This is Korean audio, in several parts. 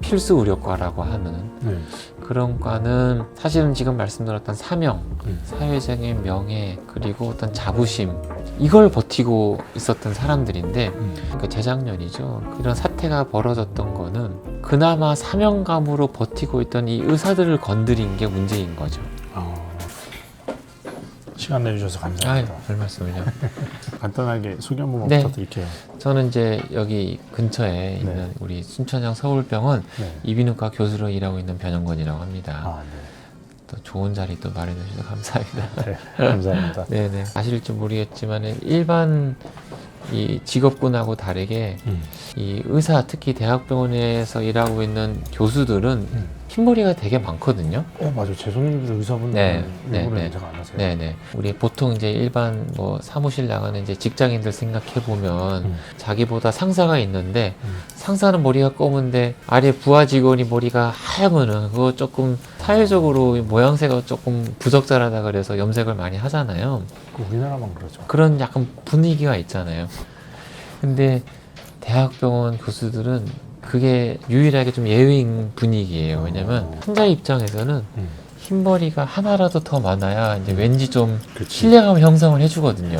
필수 의료과라고 하는 그런 과는 사실은 지금 말씀드렸던 사명, 사회적인 명예, 그리고 어떤 자부심, 이걸 버티고 있었던 사람들인데 그러니까 재작년이죠. 이런 사태가 벌어졌던 거는 그나마 사명감으로 버티고 있던 이 의사들을 건드린 게 문제인 거죠. 시간 내주셔서 감사합니다. 별 말씀을요. 간단하게 소개 한 번만 네. 부탁드릴게요. 저는 이제 여기 근처에 있는 우리 순천향 서울병원 이비인후과 교수로 일하고 있는 변영건이라고 합니다. 또 좋은 자리 또 마련해 주셔서 감사합니다. 네, 감사합니다. 네네. 아실지 모르겠지만 일반 이 직업군하고 다르게 이 의사, 특히 대학병원에서 일하고 있는 교수들은 흰머리가 되게 많거든요. 맞아요. 제 손님들 의사분들 일부러 염색 안 하세요. 네네. 우리 보통 이제 일반 뭐 사무실 나가는 이제 직장인들 생각해 보면 자기보다 상사가 있는데 상사는 머리가 검은데 아래 부하 직원이 머리가 하얗면은 그거 조금 사회적으로 모양새가 조금 부적절하다 그래서 염색을 많이 하잖아요. 우리나라만 그러죠. 그런 약간 분위기가 있잖아요. 근데 대학병원 교수들은 그게 유일하게 좀 예외인 분위기예요. 왜냐면 환자 입장에서는 흰머리가 하나라도 더 많아야 이제 왠지 좀 신뢰감 형성을 해주거든요.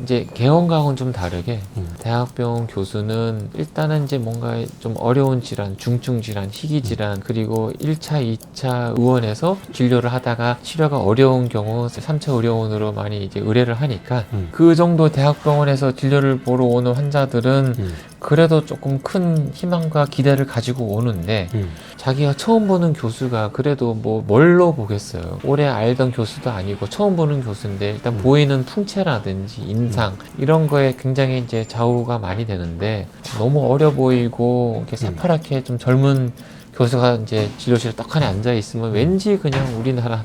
이제 개원과는 좀 다르게 대학병원 교수는 일단은 이제 뭔가 좀 어려운 질환, 중증 질환, 희귀 질환, 그리고 1차, 2차 의원에서 진료를 하다가 치료가 어려운 경우 3차 의료원으로 많이 이제 의뢰를 하니까 그 정도 대학병원에서 진료를 보러 오는 환자들은 그래도 조금 큰 희망과 기대를 가지고 오는데 자기가 처음 보는 교수가 그래도 뭐 뭘로 보겠어요. 오래 알던 교수도 아니고 처음 보는 교수인데 일단 보이는 풍채라든지 인상 이런 거에 굉장히 이제 좌우가 많이 되는데 너무 어려 보이고 이렇게 새파랗게 좀 젊은 교수가 이제 진료실에 떡하니 앉아 있으면 왠지 그냥 우리나라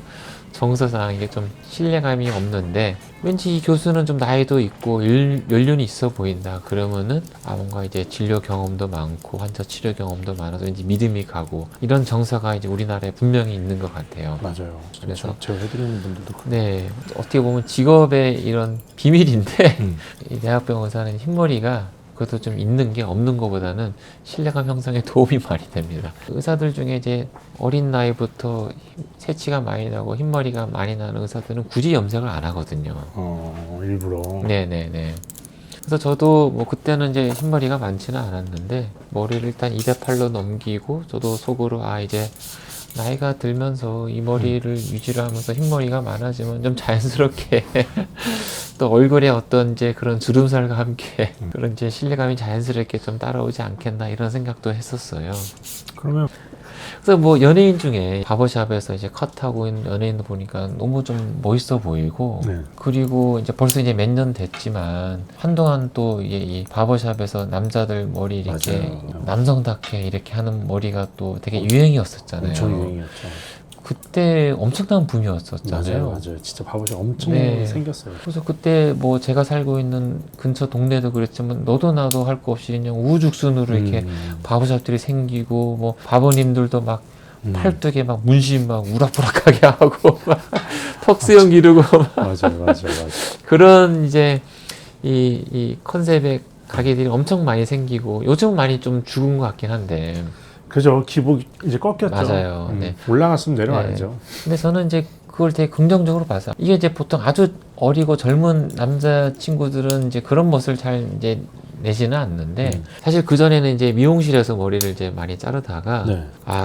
정서상 이게 좀 신뢰감이 없는데 왠지 이 교수는 좀 나이도 있고 연륜이 있어 보인다 그러면은 뭔가 이제 진료 경험도 많고 환자 치료 경험도 많아서 왠지 믿음이 가고 이런 정서가 이제 우리나라에 분명히 있는 것 같아요. 맞아요. 그래서 제가 해드리는 분들도 그렇고. 네, 어떻게 보면 직업의 이런 비밀인데 이 대학병원 의사는 흰머리가 그것도 좀 있는 게 없는 것보다는 신뢰감 형성에 도움이 많이 됩니다. 의사들 중에 이제 어린 나이부터 새치가 많이 나고 흰머리가 많이 나는 의사들은 굳이 염색을 안 하거든요. 일부러. 네네네. 그래서 저도 뭐 그때는 이제 흰머리가 많지는 않았는데 머리를 일단 208로 넘기고 저도 속으로 이제 나이가 들면서 이 머리를 유지를 하면서 흰머리가 많아지면 좀 자연스럽게 또 얼굴에 어떤 이제 그런 주름살과 함께 그런 이제 신뢰감이 자연스럽게 좀 따라오지 않겠나 이런 생각도 했었어요. 그러면 그래서 뭐 연예인 중에 바버샵에서 이제 컷하고 있는 연예인도 보니까 너무 좀 멋있어 보이고 그리고 이제 벌써 이제 몇 년 됐지만 한동안 또 이 바버샵에서 남자들 머리 이렇게 맞아요. 남성답게 이렇게 하는 머리가 또 되게 유행이었었잖아요. 엄청 유행이었죠. 그때 엄청난 붐이었었잖아요. 맞아요. 진짜 바보샵 엄청 생겼어요. 그래서 그때 뭐 제가 살고 있는 근처 동네도 그랬지만 너도 나도 할 거 없이 그냥 우후죽순으로 이렇게 바보샵들이 생기고 뭐 바보님들도 막 팔뚝에 막 문신 막 우락부락하게 하고 막 턱수염 기르고 맞아요. 그런 이제 이 컨셉의 가게들이 엄청 많이 생기고 요즘 많이 좀 죽은 것 같긴 한데. 그죠. 기복 이제 꺾였죠. 맞아요. 올라갔으면 내려와야죠. 근데 저는 이제 그걸 되게 긍정적으로 봐서 이게 이제 보통 아주 어리고 젊은 남자 친구들은 이제 그런 멋을 잘 이제 내지는 않는데 사실 그 전에는 이제 미용실에서 머리를 이제 많이 자르다가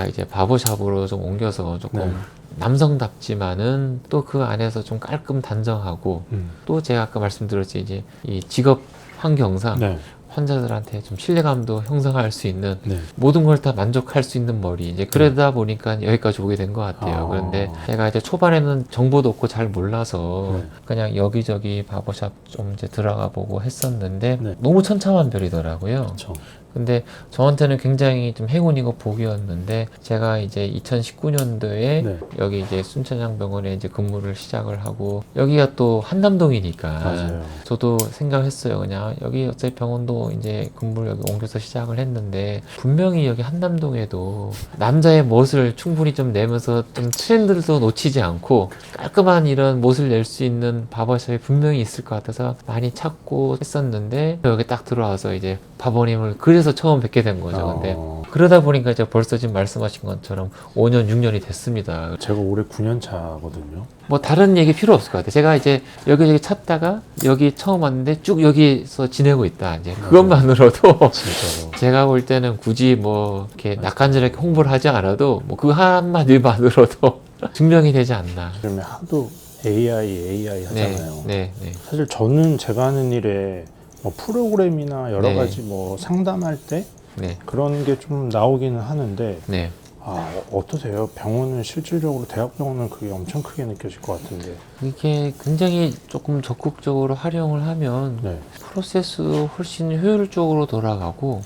이제 바버샵으로 좀 옮겨서 조금 남성답지만은 또 그 안에서 좀 깔끔 단정하고 또 제가 아까 말씀드렸지 이제 이 직업 환경상 환자들한테 좀 신뢰감도 형성할 수 있는 모든 걸 다 만족할 수 있는 머리 이제 그러다 보니까 여기까지 오게 된 것 같아요. 그런데 제가 이제 초반에는 정보도 없고 잘 몰라서 그냥 여기저기 바버샵 좀 이제 들어가 보고 했었는데 너무 천차만별이더라고요. 그쵸. 근데 저한테는 굉장히 좀 행운이고 복이었는데 제가 이제 2019년도에 여기 이제 순천향병원에 이제 근무를 시작을 하고 여기가 또 한남동이니까 저도 생각했어요. 그냥 여기 어차피 병원도 이제 근무를 여기 옮겨서 시작을 했는데 분명히 여기 한남동에도 남자의 멋을 충분히 좀 내면서 좀 트렌드도 놓치지 않고 깔끔한 이런 멋을 낼 수 있는 바버샵이 분명히 있을 것 같아서 많이 찾고 했었는데 여기 딱 들어와서 이제 바버님을 그래서 그래서 처음 뵙게 된 거죠. 근데 그러다 보니까 이제 벌써 지금 말씀하신 것처럼 5년, 6년이 됐습니다. 제가 올해 9년 차거든요. 뭐 다른 얘기 필요 없을 것 같아요. 제가 이제 여기저기 찾다가 여기 처음 왔는데 쭉 여기서 지내고 있다. 이제 그것만으로도 진짜로. 제가 볼 때는 굳이 뭐 이렇게 낯간지럽게 홍보를 하지 않아도 뭐 그 한마디만으로도 증명이 되지 않나. 요즘에 하도 AI 하잖아요. 네, 네. 사실 저는 제가 하는 일에 뭐 프로그램이나 여러 네. 가지 뭐 상담할 때 네, 그런 게 좀 나오기는 하는데 네. 어떠세요? 병원은 실질적으로 대학병원은 그게 엄청 크게 느껴질 것 같은데. 이게 굉장히 조금 적극적으로 활용을 하면 네. 프로세스 훨씬 효율적으로 돌아가고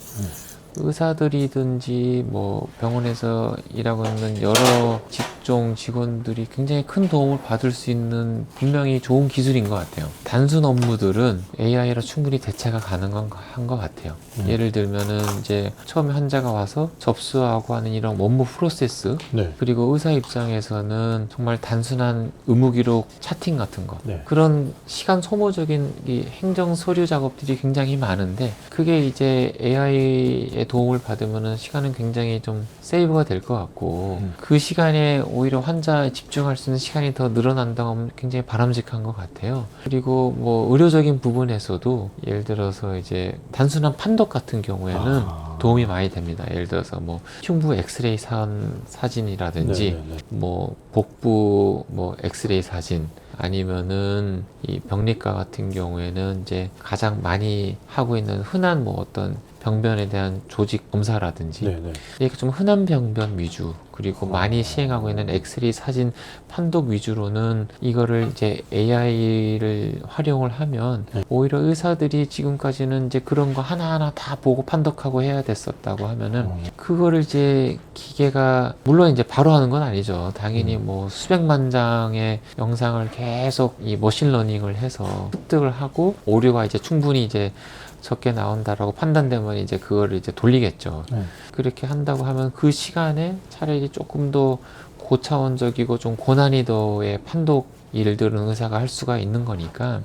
의사들이든지 뭐 병원에서 일하고 있는 여러 직종 직원들이 굉장히 큰 도움을 받을 수 있는 분명히 좋은 기술인 것 같아요. 단순 업무들은 AI로 충분히 대체가 가능한 것 같아요. 예를 들면은 이제 처음에 환자가 와서 접수하고 하는 이런 업무 프로세스, 네. 그리고 의사 입장에서는 정말 단순한 의무기록 차팅 같은 거, 네. 그런 시간 소모적인 이 행정 서류 작업들이 굉장히 많은데, 그게 이제 AI의 도움을 받으면은 시간은 굉장히 좀 세이브가 될 것 같고, 그 시간에 오히려 환자에 집중할 수 있는 시간이 더 늘어난다고 하면 굉장히 바람직한 것 같아요. 그리고 뭐 의료적인 부분에서도 예를 들어서 이제 단순한 판독 같은 경우에는 도움이 많이 됩니다. 예를 들어서 뭐 흉부 엑스레이 사진이라든지 네네네. 뭐 복부 뭐 엑스레이 사진, 아니면은 이 병리과 같은 경우에는 이제 가장 많이 하고 있는 흔한 뭐 어떤 병변에 대한 조직 검사라든지 네네. 이렇게 좀 흔한 병변 위주, 그리고 많이 시행하고 있는 엑스레이 사진 판독 위주로는 이거를 이제 AI를 활용을 하면 오히려 의사들이 지금까지는 이제 그런 거 하나하나 다 보고 판독하고 해야 됐었다고 하면은 그거를 이제 기계가 물론 이제 바로 하는 건 아니죠. 당연히 뭐 수백만 장의 영상을 계속 이 머신러닝을 해서 습득을 하고 오류가 이제 충분히 이제 적게 나온다라고 판단되면 이제 그거를 이제 돌리겠죠. 그렇게 한다고 하면 그 시간에 차라리 조금 더 고차원적이고 좀 고난이도의 판독 일들은 의사가 할 수가 있는 거니까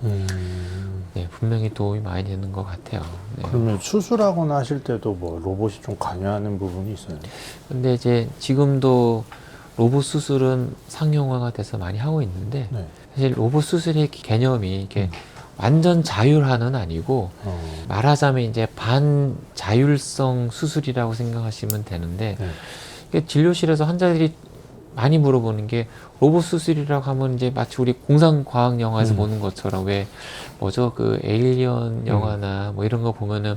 네, 분명히 도움이 많이 되는 것 같아요. 네. 그러면 수술하거나 하실 때도 뭐 로봇이 좀 관여하는 부분이 있어요? 근데 이제 지금도 로봇 수술은 상용화가 돼서 많이 하고 있는데 네. 사실 로봇 수술의 개념이 이렇게 완전 자율화는 아니고 말하자면 이제 반자율성 수술이라고 생각하시면 되는데 이게 진료실에서 환자들이 많이 물어보는 게 로봇 수술이라고 하면 이제 마치 우리 공상과학 영화에서 보는 것처럼 왜 뭐죠 그 에일리언 영화나 뭐 이런 거 보면은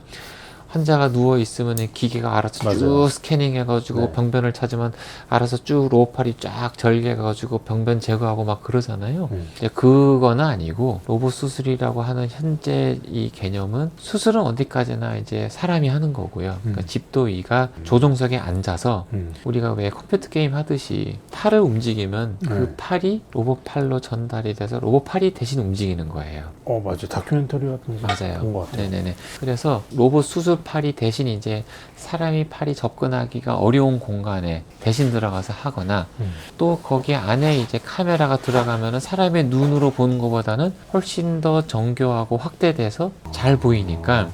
환자가 누워 있으면 기계가 알아서 쭉 스캐닝 해가지고 병변을 찾으면 알아서 쭉 로봇팔이 쫙 절개해가지고 병변 제거하고 막 그러잖아요. 이제 그거는 아니고 로봇 수술이라고 하는 현재 이 개념은 수술은 어디까지나 이제 사람이 하는 거고요. 그러니까 집도의가 조종석에 앉아서 우리가 왜 컴퓨터 게임 하듯이 팔을 움직이면 그 팔이 로봇 팔로 전달이 돼서 로봇 팔이 대신 움직이는 거예요. 맞아요. 다큐멘터리 같은 거 맞아요. 본 것 같아요. 네네네. 그래서 로봇 수술 팔이 대신 이제 사람이 팔이 접근하기가 어려운 공간에 대신 들어가서 하거나 또 거기 안에 이제 카메라가 들어가면은 사람의 눈으로 보는 것보다는 훨씬 더 정교하고 확대돼서 잘 보이니까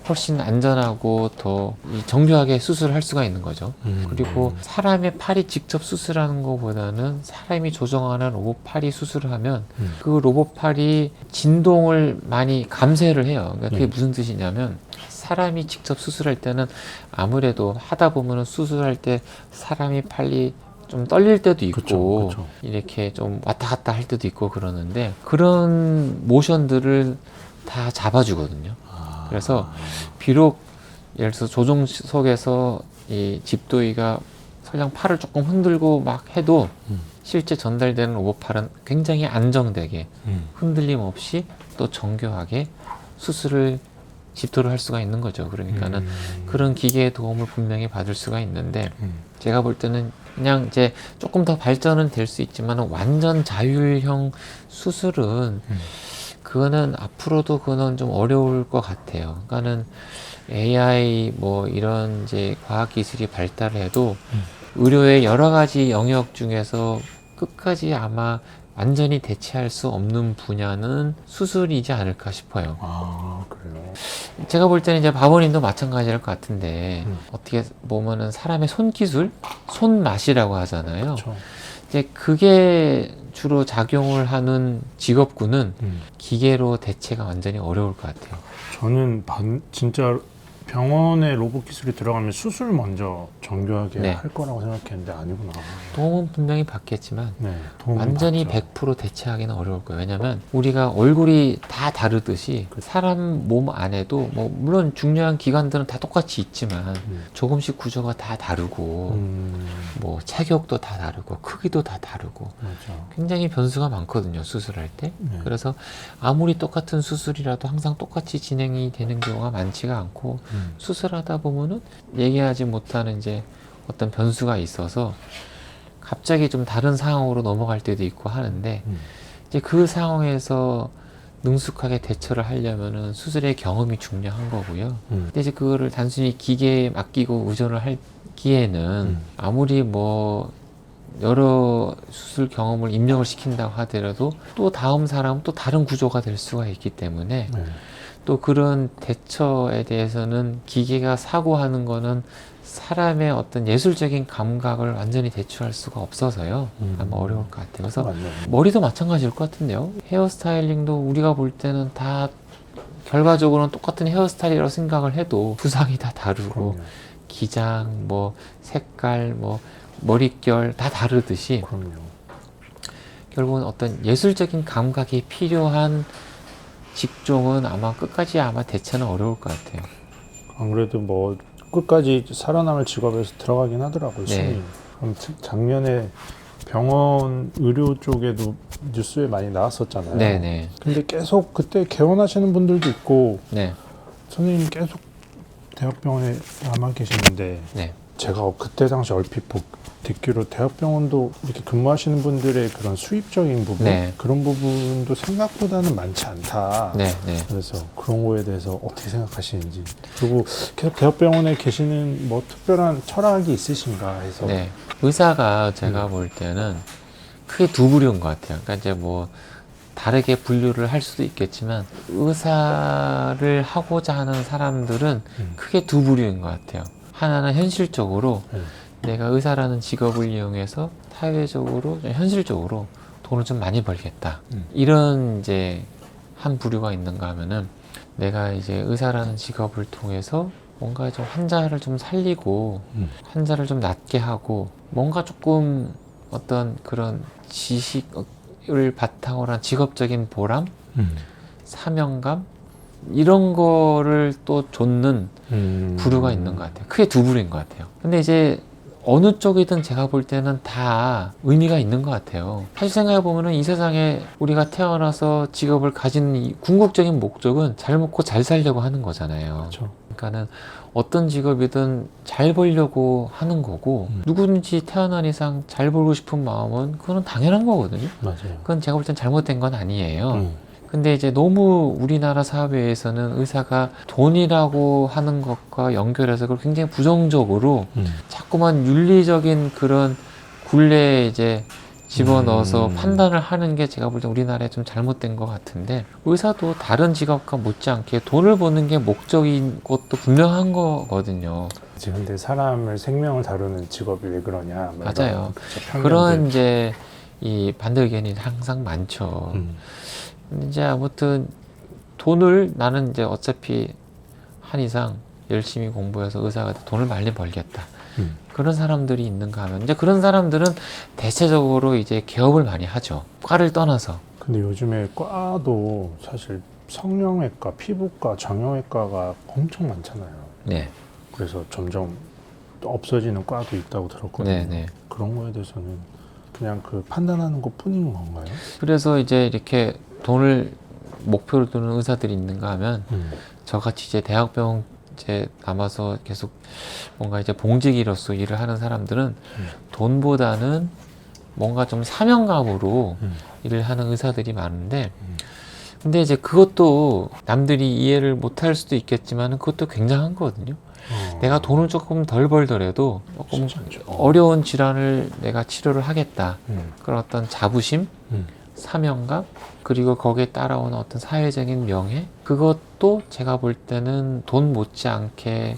훨씬 안전하고 더 정교하게 수술을 할 수가 있는 거죠. 그리고 사람의 팔이 직접 수술하는 것보다는 사람이 조정하는 로봇 팔이 수술을 하면 그 로봇 팔이 진동을 많이 감쇄를 해요. 그러니까 그게 무슨 뜻이냐면 사람이 직접 수술할 때는 아무래도 하다 보면은 수술할 때 사람이 팔이 좀 떨릴 때도 있고 그쵸. 이렇게 좀 왔다 갔다 할 때도 있고 그러는데 그런 모션들을 다 잡아주거든요. 그래서 비록 예를 들어서 조종석에서 이 집도의가 설령 팔을 조금 흔들고 막 해도 실제 전달되는 로봇팔은 굉장히 안정되게 흔들림 없이 또 정교하게 수술을 집도를 할 수가 있는 거죠. 그러니까는 그런 기계의 도움을 분명히 받을 수가 있는데 제가 볼 때는 그냥 이제 조금 더 발전은 될 수 있지만 완전 자율형 수술은 그거는 앞으로도 그거는 좀 어려울 것 같아요. 그러니까는 AI 뭐 이런 이제 과학 기술이 발달해도 의료의 여러 가지 영역 중에서 끝까지 아마 완전히 대체할 수 없는 분야는 수술이지 않을까 싶어요. 아, 그래요? 제가 볼 때는 이제 바보님도 마찬가지일 것 같은데 어떻게 보면은 사람의 손기술, 손맛이라고 하잖아요. 그렇죠. 이제 그게 주로 작용을 하는 직업군은 기계로 대체가 완전히 어려울 것 같아요. 저는 진짜 병원에 로봇 기술이 들어가면 수술 먼저 정교하게 네. 할 거라고 생각했는데 아니구나. 도움은 분명히 받겠지만 네, 도움은 완전히 받죠. 100% 대체하기는 어려울 거예요. 왜냐면 우리가 얼굴이 다 다르듯이 사람 몸 안에도 뭐 물론 중요한 기관들은 다 똑같이 있지만 조금씩 구조가 다 다르고 뭐 체격도 다 다르고 크기도 다 다르고 맞아. 굉장히 변수가 많거든요. 수술할 때. 네. 그래서 아무리 똑같은 수술이라도 항상 똑같이 진행이 되는 경우가 많지가 않고 수술하다 보면은 얘기하지 못하는 이제 어떤 변수가 있어서 갑자기 좀 다른 상황으로 넘어갈 때도 있고 하는데 이제 그 상황에서 능숙하게 대처를 하려면은 수술의 경험이 중요한 거고요. 근데 이제 그거를 단순히 기계에 맡기고 의존을 하기에는 아무리 뭐 여러 수술 경험을 입력을 시킨다고 하더라도 또 다음 사람은 또 다른 구조가 될 수가 있기 때문에 네. 또 그런 대처에 대해서는 기계가 사고하는 거는 사람의 어떤 예술적인 감각을 완전히 대처할 수가 없어서요. 아마 어려울 것 같아요. 그래서 맞네요. 머리도 마찬가지일 것 같은데요. 헤어스타일링도 우리가 볼 때는 다 결과적으로는 똑같은 헤어스타일이라고 생각을 해도 두상이 다 다르고 그럼요. 기장, 뭐 색깔, 뭐 머릿결 다 다르듯이 그럼요. 결국은 어떤 예술적인 감각이 필요한 직종은 아마 끝까지 아마 대체는 어려울 것 같아요. 안 그래도 뭐 끝까지 살아남을 직업에서 들어가긴 하더라고요. 네. 숨이. 그럼 작년에 병원 의료 쪽에도 뉴스에 많이 나왔었잖아요. 네네. 근데 계속 그때 개원하시는 분들도 있고 네. 선생님 계속 대학병원에 남아 계시는데 네. 제가 그때 당시 얼핏 듣기로 대학병원도 이렇게 근무하시는 분들의 그런 수입적인 부분 네. 그런 부분도 생각보다는 많지 않다. 네. 네. 그래서 그런 거에 대해서 어떻게 생각하시는지 그리고 계속 대학병원에 계시는 뭐 특별한 철학이 있으신가 해서 네. 의사가 제가 볼 때는 크게 두 부류인 것 같아요. 그러니까 이제 뭐 다르게 분류를 할 수도 있겠지만 의사를 하고자 하는 사람들은 크게 두 부류인 것 같아요. 하나는 현실적으로 내가 의사라는 직업을 이용해서 사회적으로 현실적으로 돈을 좀 많이 벌겠다. 이런 이제 한 부류가 있는가 하면은 내가 이제 의사라는 직업을 통해서 뭔가 좀 환자를 좀 살리고 환자를 좀 낫게 하고 뭔가 조금 어떤 그런 지식을 바탕으로 한 직업적인 보람, 사명감 이런 거를 또 좇는 부류가 있는 것 같아요. 크게 두 부류인 것 같아요. 근데 이제 어느 쪽이든 제가 볼 때는 다 의미가 있는 것 같아요. 사실 생각해 보면은 이 세상에 우리가 태어나서 직업을 가진 이 궁극적인 목적은 잘 먹고 잘 살려고 하는 거잖아요. 그렇죠. 그러니까는 어떤 직업이든 잘 벌려고 하는 거고 누구든지 태어난 이상 잘 벌고 싶은 마음은 그거는 당연한 거거든요. 맞아요. 그건 제가 볼 땐 잘못된 건 아니에요. 근데 이제 너무 우리나라 사회에서는 의사가 돈이라고 하는 것과 연결해서 그걸 굉장히 부정적으로 자꾸만 윤리적인 그런 굴레에 이제 집어넣어서 판단을 하는 게 제가 볼 때 우리나라에 좀 잘못된 것 같은데 의사도 다른 직업과 못지않게 돈을 버는 게 목적인 것도 분명한 거거든요. 근데 사람을 생명을 다루는 직업이 왜 그러냐 뭐 이런 맞아요. 편견들. 그런 이제 이 반대 의견이 항상 많죠. 근데 이제 아무튼 돈을 나는 이제 어차피 한 이상 열심히 공부해서 의사가 돼 돈을 많이 벌겠다. 그런 사람들이 있는가 하면 이제 그런 사람들은 대체적으로 이제 개업을 많이 하죠. 과를 떠나서. 근데 요즘에 과도 사실 성형외과, 피부과, 정형외과가 엄청 많잖아요. 네. 그래서 점점 없어지는 과도 있다고 들었거든요. 네네. 그런 거에 대해서는 그냥 그 판단하는 것 뿐인 건가요? 그래서 이제 이렇게 돈을 목표로 두는 의사들이 있는가 하면 저같이 이제 대학병원 이제 남아서 계속 뭔가 이제 봉직이로서 일을 하는 사람들은 돈보다는 뭔가 좀 사명감으로 일을 하는 의사들이 많은데 근데 이제 그것도 남들이 이해를 못할 수도 있겠지만 그것도 굉장한 거거든요. 내가 돈을 조금 덜 벌더라도 조금 어려운 질환을 내가 치료를 하겠다. 그런 어떤 자부심, 사명감, 그리고 거기에 따라오는 어떤 사회적인 명예, 그것도 제가 볼 때는 돈 못지않게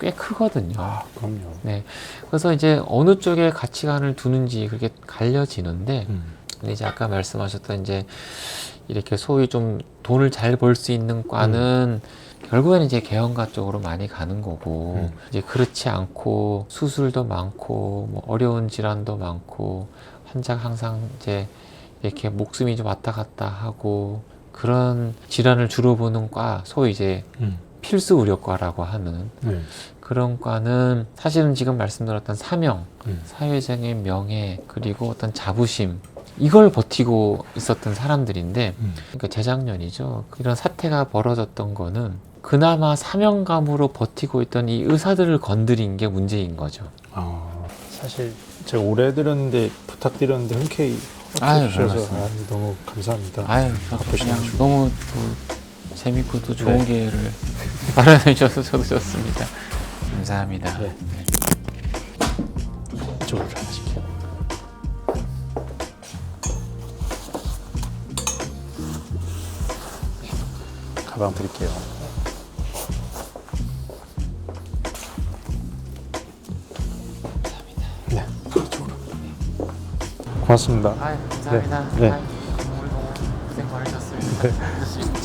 꽤 크거든요. 아, 그럼요. 네. 그래서 이제 어느 쪽에 가치관을 두는지 그렇게 갈려지는데, 근데 이제 아까 말씀하셨던 이제 이렇게 소위 좀 돈을 잘 벌 수 있는 과는 결국에는 이제 개헌가 쪽으로 많이 가는 거고, 이제 그렇지 않고 수술도 많고 뭐 어려운 질환도 많고 환자가 항상 이제 이렇게 목숨이 좀 왔다 갔다 하고 그런 질환을 주로 보는 과, 소위 이제 필수 의료과라고 하는 네. 그런 과는 사실은 지금 말씀드렸던 사명, 음. 사회적인 명예, 그리고 어떤 자부심, 이걸 버티고 있었던 사람들인데, 그러니까 재작년이죠. 이런 사태가 벌어졌던 거는 그나마 사명감으로 버티고 있던 이 의사들을 건드린 게 문제인 거죠. 사실 제가 오래 들었는데 부탁드렸는데 흔쾌히 아유, 해주셔서 별 너무 감사합니다. 아유, 바쁘신 그냥 중. 너무 재밌고 또 좋은 네. 기회를 마련해 주셔서 저도 좋습니다. 감사합니다. 네. 이쪽으로 하실게요. 가방 드릴게요. 네, 이쪽으로. 고맙습니다. 아유, 감사합니다. 네. 아유, 오늘 너무 고생 많으셨어요. 네.